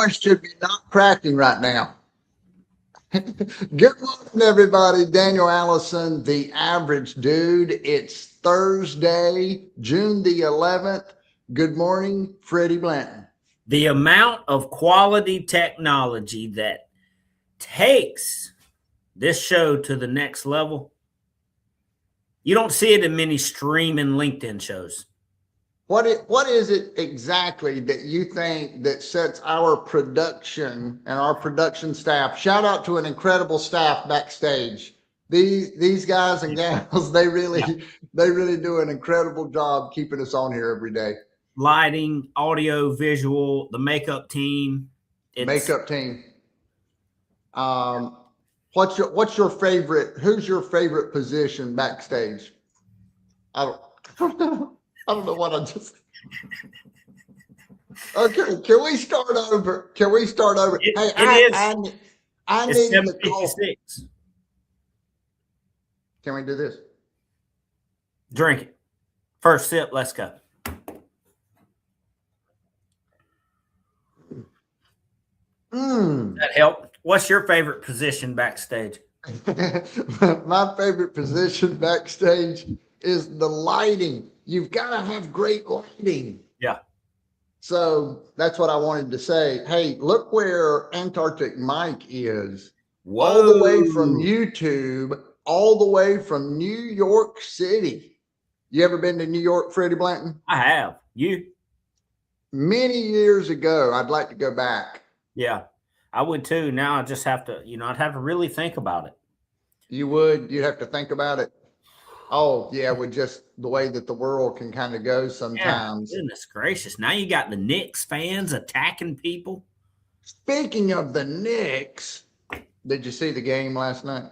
one should be not cracking right now. Good morning, everybody. Daniel Allison, the average dude. It's Thursday, June the 11th. Good morning, Freddie Blanton. The amount of quality technology that takes this show to the next level, you don't see it in many streaming LinkedIn shows. What is it exactly that you think that sets our production and our production staff? Shout out to an incredible staff backstage. These guys and gals, they really do an incredible job keeping us on here every day. Lighting, audio, visual, the makeup team. Makeup team. What's your favorite? Who's your favorite position backstage? I don't know. I don't know what I just. Okay, can we start over? Hey, I need the call. Can we do this? Drink it. First sip. Let's go. That helped. What's your favorite position backstage? My favorite position backstage is the lighting. You've got to have great lighting. Yeah. So that's what I wanted to say. Hey, look where Antarctic Mike is. Whoa. All the way from YouTube, all the way from New York City. You ever been to New York, Freddie Blanton? I have. You? Many years ago. I'd like to go back. Yeah, I would too. Now I just have to, I'd have to really think about it. You would? You'd have to think about it? Oh, yeah, with just the way that the world can kind of go sometimes. Yeah, goodness gracious. Now you got the Knicks fans attacking people. Speaking of the Knicks, did you see the game last night?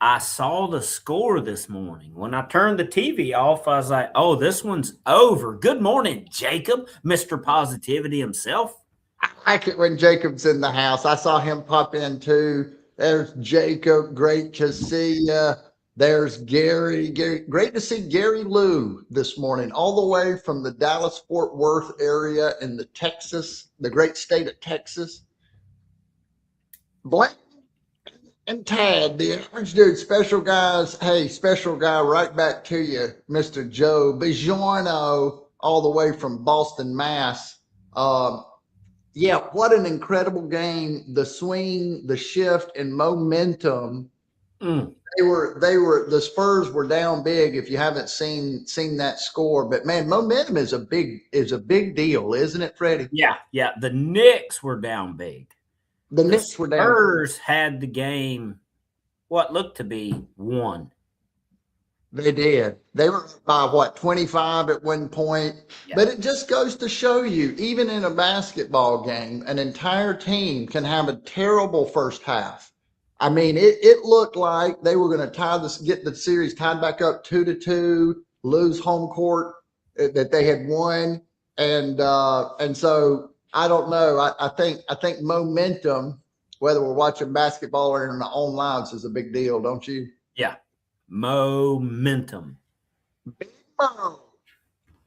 I saw the score this morning. When I turned the TV off, I was like, oh, this one's over. Good morning, Jacob, Mr. Positivity himself. I like it when Jacob's in the house. I saw him pop in too. There's Jacob. Great to see you. There's Gary. Great to see Gary Lou this morning, all the way from the Dallas-Fort Worth area in the great state of Texas. Blank and Tad, the average dude, special guys. Hey, special guy, right back to you, Mr. Joe Bigiorno, all the way from Boston, Mass. Yeah, what an incredible game. The swing, the shift, and momentum. The Spurs were down big if you haven't seen that score. But man, momentum is a big deal, isn't it, Freddie? Yeah. The Knicks were down big. The Knicks were down. Spurs had the game what looked to be won. They did. They were by 25 at one point. Yeah. But it just goes to show you, even in a basketball game, an entire team can have a terrible first half. I mean, it looked like they were going to get the series tied back up 2-2, lose home court that they had won, and so I don't know. I think momentum, whether we're watching basketball or in our own lives, is a big deal, don't you? Yeah. Momentum. Big Mo.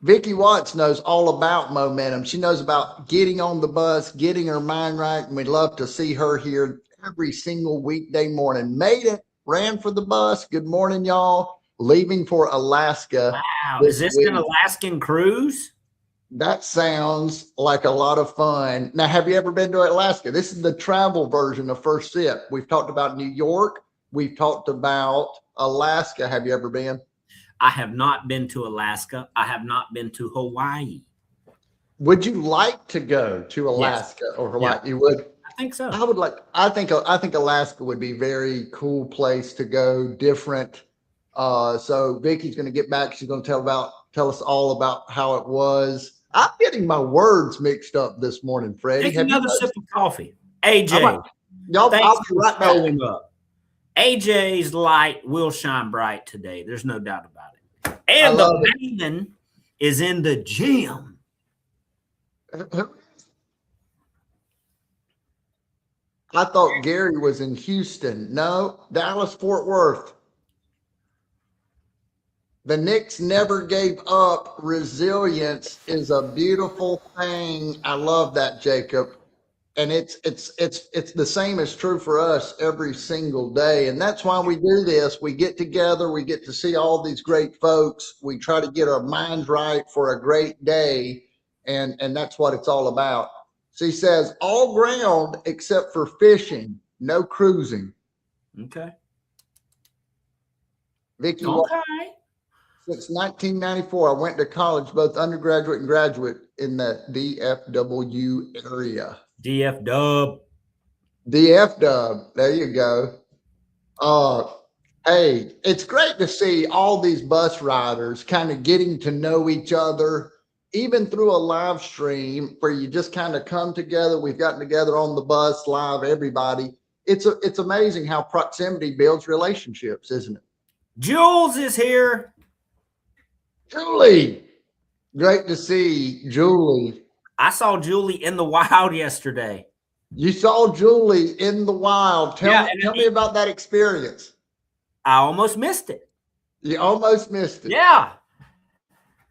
Vicky Watts knows all about momentum. She knows about getting on the bus, getting her mind right, and we'd love to see her here every single weekday morning. Made it, ran for the bus. Good morning, y'all. Leaving for Alaska. Wow. Is this an Alaskan cruise? That sounds like a lot of fun. Now, have you ever been to Alaska? This is the travel version of First Sip. We've talked about New York. We've talked about Alaska. Have you ever been? I have not been to Alaska. I have not been to Hawaii. Would you like to go to Alaska or Hawaii? Yeah. You would? I think so. I think Alaska would be a very cool place to go, different. So Vicky's going to get back. She's going to tell us all about how it was. I'm getting my words mixed up this morning, Freddie. Take another sip of coffee. AJ, y'all, I'll be right back. Up. AJ's light will shine bright today. There's no doubt about it. And the maven is in the gym. I thought Gary was in Houston. No, Dallas, Fort Worth. The Knicks never gave up. Resilience is a beautiful thing. I love that, Jacob. And it's the same is true for us every single day. And that's why we do this. We get together, we get to see all these great folks. We try to get our minds right for a great day. And that's what it's all about. So he says, all ground except for fishing, no cruising. Okay. Vicky, Okay. since 1994, I went to college, both undergraduate and graduate, in the DFW area. DF Dub. DFW. There you go. Hey, it's great to see all these bus riders kind of getting to know each other, even through a live stream where you just kind of come together. We've gotten together on the bus live, everybody. It's amazing how proximity builds relationships, isn't it? Jules is here. Julie, great to see Julie. I saw Julie in the wild yesterday. You saw Julie in the wild. Tell me about that experience. I almost missed it. You almost missed it. Yeah.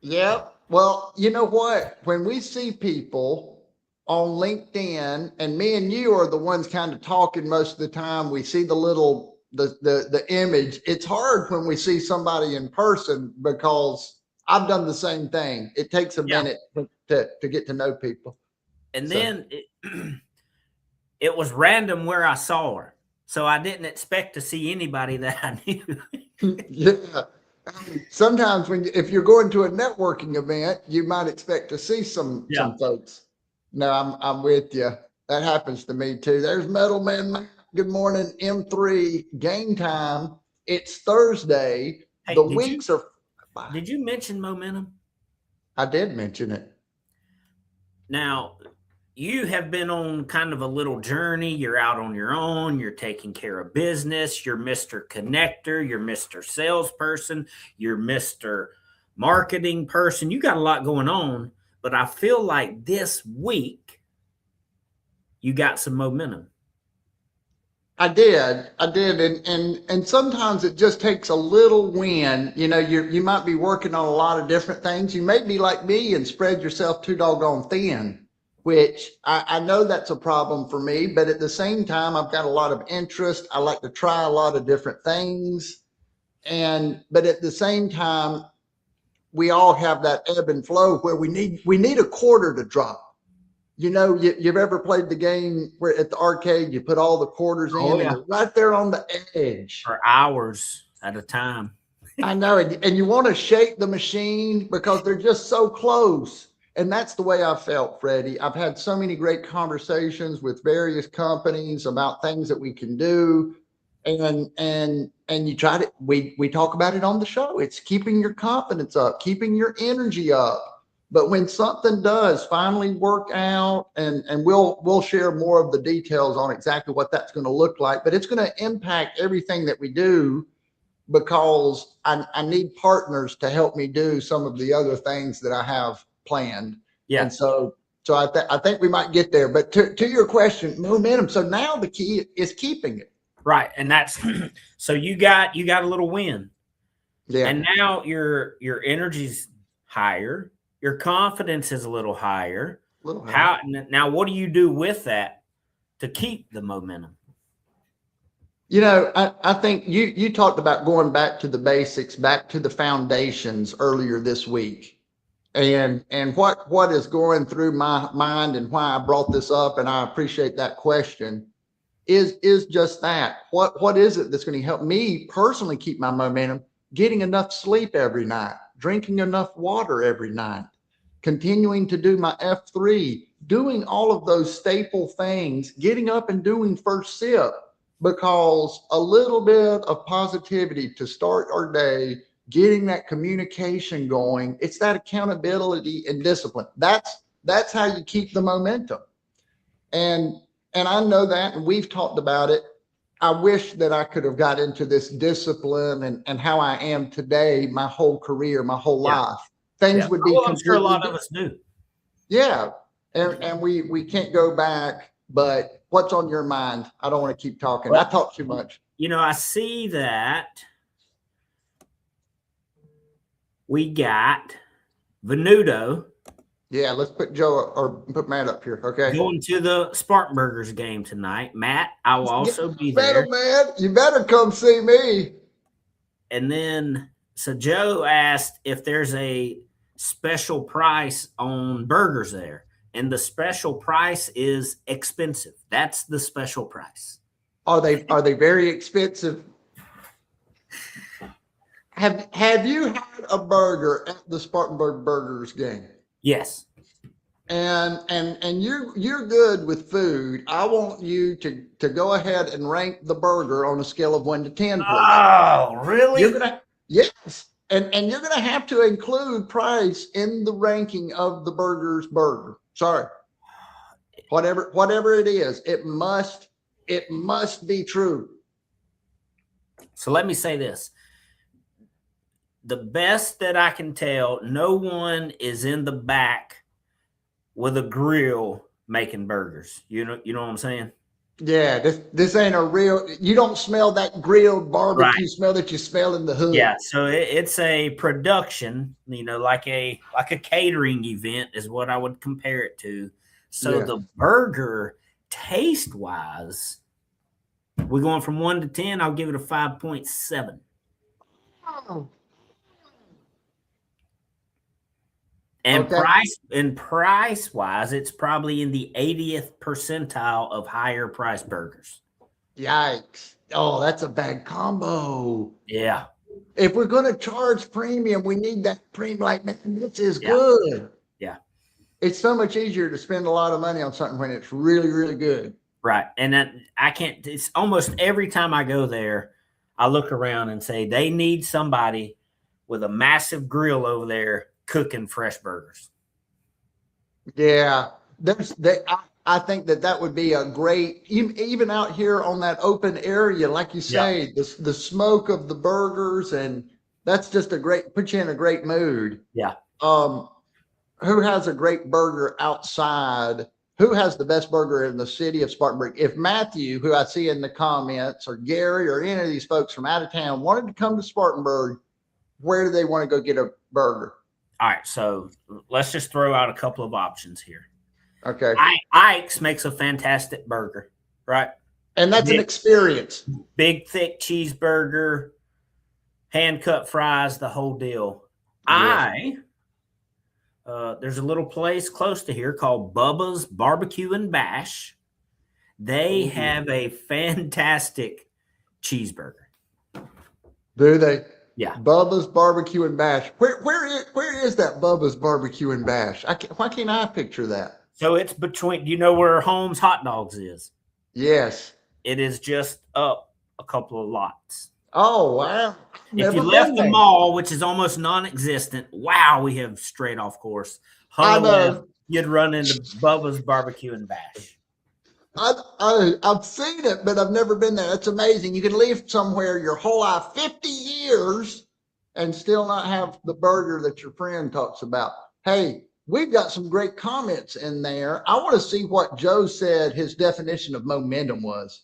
Yep. Well, you know what? When we see people on LinkedIn, and me and you are the ones kind of talking most of the time, we see the image. It's hard when we see somebody in person because I've done the same thing. It takes a minute to get to know people. And then it was random where I saw her. So I didn't expect to see anybody that I knew. Yeah. Sometimes if you're going to a networking event, you might expect to see some folks. No, I'm with you. That happens to me too. There's Metal Man. Good morning, M3. Game time. It's Thursday. Hey, the weeks are. Did you mention momentum? I did mention it. Now, you have been on kind of a little journey. You're out on your own. You're taking care of business. You're Mr. Connector. You're Mr. Salesperson. You're Mr. Marketing person. You got a lot going on, but I feel like this week you got some momentum. I did. And sometimes it just takes a little win. You know, you might be working on a lot of different things. You may be like me and spread yourself too doggone thin, which I know that's a problem for me, but at the same time, I've got a lot of interest. I like to try a lot of different things. But at the same time, we all have that ebb and flow where we need a quarter to drop. You know, you've ever played the game where at the arcade, you put all the quarters in and you're right there on the edge. For hours at a time. I know. And you want to shake the machine because they're just so close. And that's the way I felt, Freddie. I've had so many great conversations with various companies about things that we can do. And you try to, we talk about it on the show. It's keeping your confidence up, keeping your energy up. But when something does finally work out, and we'll share more of the details on exactly what that's going to look like, but it's going to impact everything that we do because I need partners to help me do some of the other things that I have planned. Yeah. And so I think we might get there. But to your question, momentum. So now the key is keeping it. Right. And that's so you got a little win. Yeah. And now your energy's higher. Your confidence is a little higher. Now, what do you do with that to keep the momentum? You know, I think you talked about going back to the basics, back to the foundations earlier this week. And what is going through my mind and why I brought this up, and I appreciate that question, is just that. What is it that's going to help me personally keep my momentum? Getting enough sleep every night, drinking enough water every night, continuing to do my F3, doing all of those staple things, getting up and doing first sip, because a little bit of positivity to start our day, getting that communication going, it's that accountability and discipline. That's how you keep the momentum. And I know that, and we've talked about it. I wish that I could have got into this discipline and how I am today, my whole career, my whole life. Things would be I'm sure a lot of us do. Yeah. And we can't go back, but what's on your mind? I don't want to keep talking. I talk too much. You know, I see that we got Venuto Yeah, let's put Joe or put Matt up here. Okay. Going to the Spartanburgers game tonight. Matt, I will also be Better, there. man. You better come see me. And then, so Joe asked if there's a special price on burgers there. And the special price is expensive. That's the special price. Are they very expensive? Have you had a burger at the Spartanburg Burgers game? Yes. And you're good with food. I want you to go ahead and rank the burger on a scale of 1 to 10, please. Oh, really? Yes. And you're gonna have to include price in the ranking of the burger. Sorry. Whatever it is, it must be true. So let me say this. The best that I can tell, no one is in the back with a grill making burgers. You know what I'm saying? Yeah, this ain't a real. You don't smell that grilled barbecue smell that you smell in the hood. Yeah, so it's a production, like a catering event is what I would compare it to. So the burger, taste wise, we're going from 1 to 10. I'll give it a 5.7. Oh. And price wise, it's probably in the 80th percentile of higher price burgers. Yikes. Oh, that's a bad combo. Yeah. If we're going to charge premium, we need that premium. Like, man, this is good. Yeah. It's so much easier to spend a lot of money on something when it's really, really good. Right. And it's almost every time I go there, I look around and say, they need somebody with a massive grill over there cooking fresh burgers. Yeah. I think that would be a great, even out here on that open area, like you say, the smoke of the burgers, and that's just put you in a great mood. Yeah. Who has a great burger outside? Who has the best burger in the city of Spartanburg? If Matthew, who I see in the comments, or Gary, or any of these folks from out of town wanted to come to Spartanburg, where do they want to go get a burger? All right, so let's just throw out a couple of options here. Okay. Ike's makes a fantastic burger, right? And that's an experience. Big, thick cheeseburger, hand-cut fries, the whole deal. Yes. There's a little place close to here called Bubba's Barbecue and Bash. They have a fantastic cheeseburger. Do they? Yeah. Bubba's Barbecue and Bash. Where is that Bubba's Barbecue and Bash? Why can't I picture that? So it's between, where Holmes Hot Dogs is? Yes. It is just up a couple of lots. Oh, wow. If you left the mall, which is almost non-existent, wow, we have straight off course. I know. You'd run into Bubba's Barbecue and Bash. I've seen it, but I've never been there. That's amazing. You can live somewhere your whole life, 50 years, and still not have the burger that your friend talks about. Hey, we've got some great comments in there. I want to see what Joe said his definition of momentum was.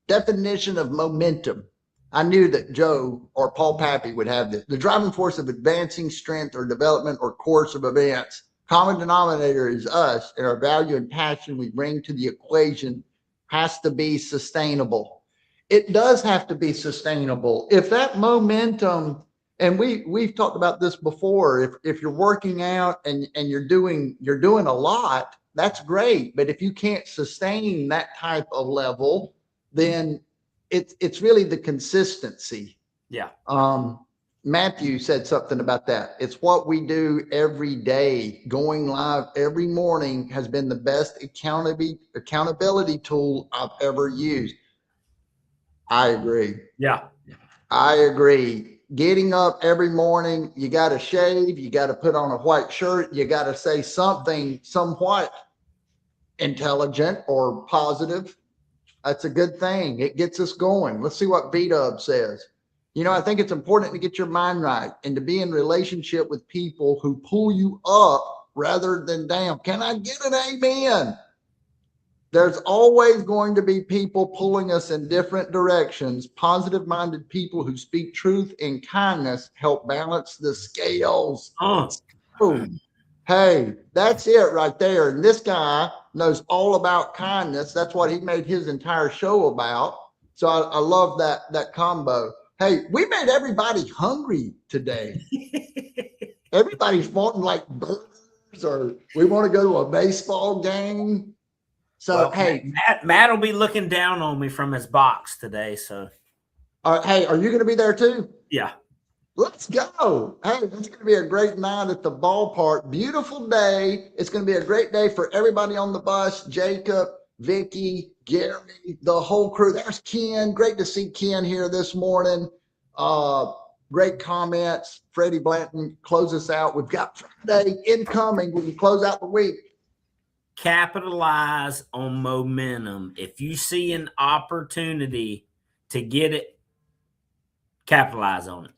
Definition of momentum. I knew that Joe or Paul Pappy would have this. The driving force of advancing strength or development or course of events. Common denominator is us, and our value and passion we bring to the equation has to be sustainable. It does have to be sustainable. If that momentum, and we've talked about this before, if you're working out and you're doing a lot, that's great. But if you can't sustain that type of level, then it's really the consistency. Yeah. Matthew said something about that. It's what we do every day. Going live every morning has been the best accountability tool I've ever used. I agree. Yeah. I agree. Getting up every morning, you got to shave, you got to put on a white shirt, you got to say something somewhat intelligent or positive. That's a good thing. It gets us going. Let's see what B-Dub says. I think it's important to get your mind right and to be in relationship with people who pull you up rather than down. Can I get an amen? There's always going to be people pulling us in different directions. Positive-minded people who speak truth and kindness help balance the scales. Oh. Hey, that's it right there. And this guy knows all about kindness. That's what he made his entire show about. So I love that combo. Hey, we made everybody hungry today. Everybody's wanting like burgers, or we want to go to a baseball game. So Well, hey, Matt will be looking down on me from his box today. So, hey, are you going to be there too? yeah. Let's go. Hey, it's going to be a great night at the ballpark. Beautiful day. It's going to be a great day for everybody on the bus. Jacob, Vicky, Gary, the whole crew. There's Ken. Great to see Ken here this morning. Great comments. Freddie Blanton, close us out. We've got Friday incoming. We can close out the week. Capitalize on momentum. If you see an opportunity to get it, capitalize on it.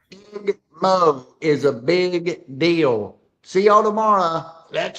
Big Mo is a big deal. See y'all tomorrow. Let's